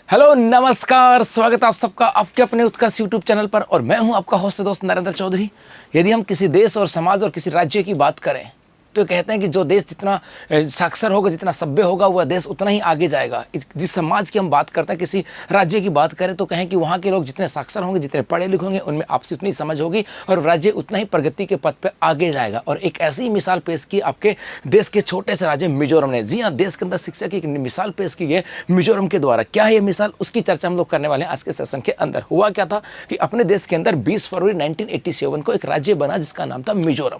Hello नमस्कार, स्वागत है आप सबका आपके अपने उत्कर्ष यूट्यूब चैनल पर। और मैं हूं आपका होस्ट दोस्त नरेंद्र चौधरी। यदि हम किसी देश और समाज और किसी राज्य की बात करें तो कहते हैं कि जो देश जितना साक्षर होगा, जितना सभ्य होगा, वह देश उतना ही आगे जाएगा। जिस समाज की हम बात करते हैं, किसी राज्य की बात करें तो कहें कि वहाँ के लोग जितने साक्षर होंगे, जितने पढ़े लिखे होंगे, उनमें आपसी उतनी समझ होगी और राज्य उतना ही प्रगति के पथ पर आगे जाएगा। और एक ऐसी मिसाल पेश की आपके देश के छोटे से राज्य मिजोरम ने। जी हाँ, देश के अंदर शिक्षा की एक मिसाल पेश की है मिजोरम के द्वारा। क्या है ये मिसाल, उसकी चर्चा हम लोग करने वाले हैं आज के सेशन के अंदर। हुआ क्या था कि अपने देश के अंदर 20 फरवरी 1987 को एक राज्य बना जिसका नाम था मिजोरम।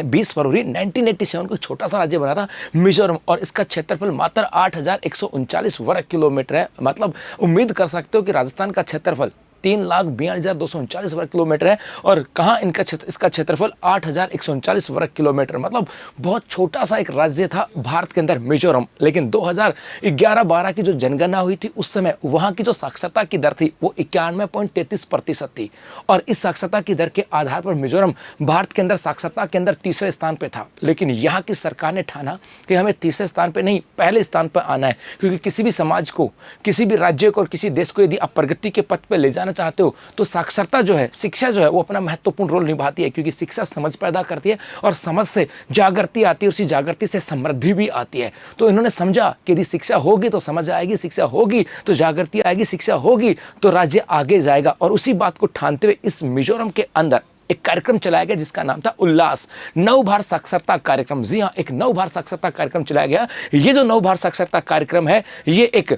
20 फरवरी 1987 को छोटा राज्य बना था मिजोरम और इसका क्षेत्रफल मात्र 8,139 वर्ग किलोमीटर है। मतलब उम्मीद कर सकते हो कि राजस्थान का क्षेत्रफल 3,42,239 वर्ग किलोमीटर है और कहाँ इसका क्षेत्रफल 8,139 वर्ग किलोमीटर। मतलब बहुत छोटा सा एक राज्य था भारत के अंदर मिजोरम। लेकिन 2011-12 की जो जनगणना हुई थी उस समय वहाँ की जो साक्षरता की दर थी वो 91.33% थी। और इस साक्षरता की दर के आधार पर मिजोरम भारत के अंदर साक्षरता के अंदर तीसरे स्थान पर था। लेकिन यहाँ की सरकार ने ठाना कि हमें तीसरे स्थान पर नहीं, पहले स्थान पर आना है। क्योंकि किसी भी समाज को, किसी भी राज्य को और किसी देश को यदि आप प्रगति के पथ पर ले जाना चाहते हो तो साक्षरता जो है, शिक्षा जो है, वो अपना महत्वपूर्ण रोल निभाती है। क्योंकि शिक्षा समझ पैदा करती है और समझ से जागृति आती है, उसी जागृति से समृद्धि भी आती है। तो इन्होंने समझा कि यदि शिक्षा होगी तो समझ आएगी, शिक्षा होगी तो जागृति आएगी, शिक्षा होगी तो राज्य आगे जाएगा। और उसी बात को ठानते हुए इस मिजोरम के अंदर एक कार्यक्रम चलाया गया जिसका नाम था उल्लास नव भारत साक्षरता कार्यक्रम। जी हाँ, एक नव भारत साक्षरता कार्यक्रम चलाया गया। ये जो नव भारत साक्षरता कार्यक्रम है, ये एक,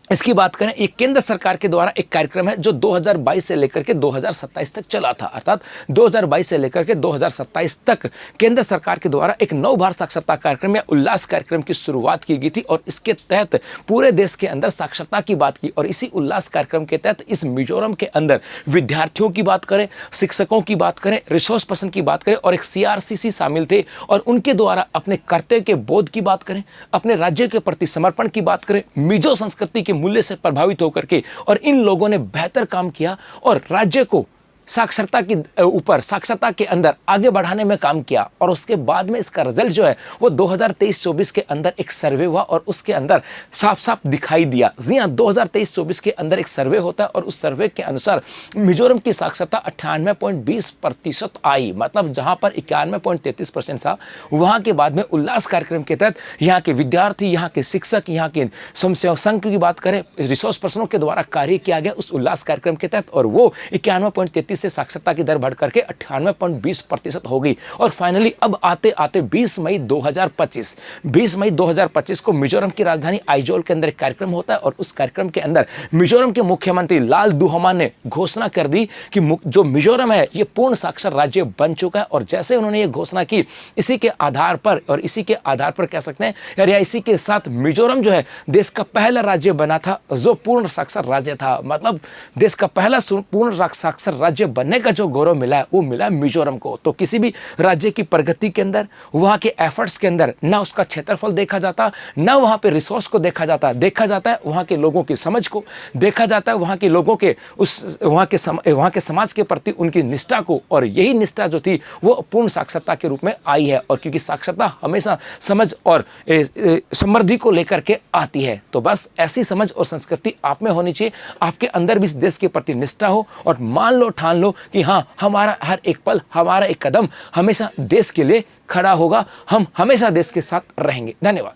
इसकी बात करें, ये केंद्र सरकार के द्वारा एक कार्यक्रम है जो 2022 से लेकर के 2027 तक चला था। अर्थात 2022 से लेकर के 2027 तक केंद्र सरकार के द्वारा एक नव भारत साक्षरता कार्यक्रम या उल्लास कार्यक्रम की शुरुआत की गई थी और इसके तहत पूरे देश के अंदर साक्षरता की बात की। और इसी उल्लास कार्यक्रम के तहत इस मिजोरम के अंदर विद्यार्थियों की बात करें, शिक्षकों की बात करें, रिसोर्स पर्सन की बात करें और एक CRCC शामिल थे और उनके द्वारा अपने कर्तव्य के बोध की बात करें, अपने राज्य के प्रति समर्पण की बात करें, मिजो संस्कृति के मूल्य से प्रभावित होकर के, और इन लोगों ने बेहतर काम किया और राज्य को साक्षरता के ऊपर, साक्षरता के अंदर आगे बढ़ाने में काम किया। और उसके बाद में इसका रिजल्ट जो है वो 2023-24 के अंदर एक सर्वे हुआ और उसके अंदर साफ साफ दिखाई दिया। जी हाँ, 2023-24 के अंदर एक सर्वे होता है और उस सर्वे के अनुसार मिजोरम की साक्षरता 98.20% आई। मतलब जहां पर 91.33% था, वहां के बाद में उल्लास कार्यक्रम के तहत यहाँ के विद्यार्थी, यहाँ के शिक्षक, यहाँ के स्वयंसेवक संघ की बात करें, रिसोर्स पर्सनों के द्वारा कार्य किया गया उस उल्लास कार्यक्रम के तहत और वो 91.33 से साक्षरता की दर बढ़ करके 98.20% हो गई। और फाइनली अब आते आते 20 मई 2025 को मिजोरम की राजधानी आइजोल के अंदर एक कार्यक्रम होता है और उस कार्यक्रम के अंदर मिजोरम के मुख्यमंत्री लाल दुहोमा ने घोषणा कर दी कि जो मिजोरम है ये पूर्ण साक्षर राज्य बन चुका है। और जैसे उन्होंने ये घोषणा की, इसी के आधार पर कह सकते हैं या इसी के साथ मिजोरम जो है देश का पहला राज्य बना था जो पूर्ण साक्षर राज्य था। मतलब देश का पहला पूर्ण साक्षर राज्य बनने का जो गौरव मिला है वो मिला है मिजोरम को। तो किसी भी राज्य की प्रगति के अंदर, वहां के एफर्ट्स के अंदर ना उसका क्षेत्रफल देखा जाता, ना वहां पे रिसोर्स को देखा जाता है वहां के लोगों की समझ को देखा जाता है, वहां के लोगों के वहां के समाज के प्रति उनकी निष्ठा को। और यही निष्ठा जो थी वो पूर्ण साक्षरता के रूप में आई है। और क्योंकि साक्षरता हमेशा समझ और समृद्धि को लेकर के आती है, तो बस ऐसी समझ और संस्कृति आप में होनी चाहिए, आपके अंदर भी इस देश के प्रति निष्ठा हो और मान लो, ठान लो कि हाँ, हमारा हर एक पल, हमारा एक कदम हमेशा देश के लिए खड़ा होगा, हम हमेशा देश के साथ रहेंगे। धन्यवाद।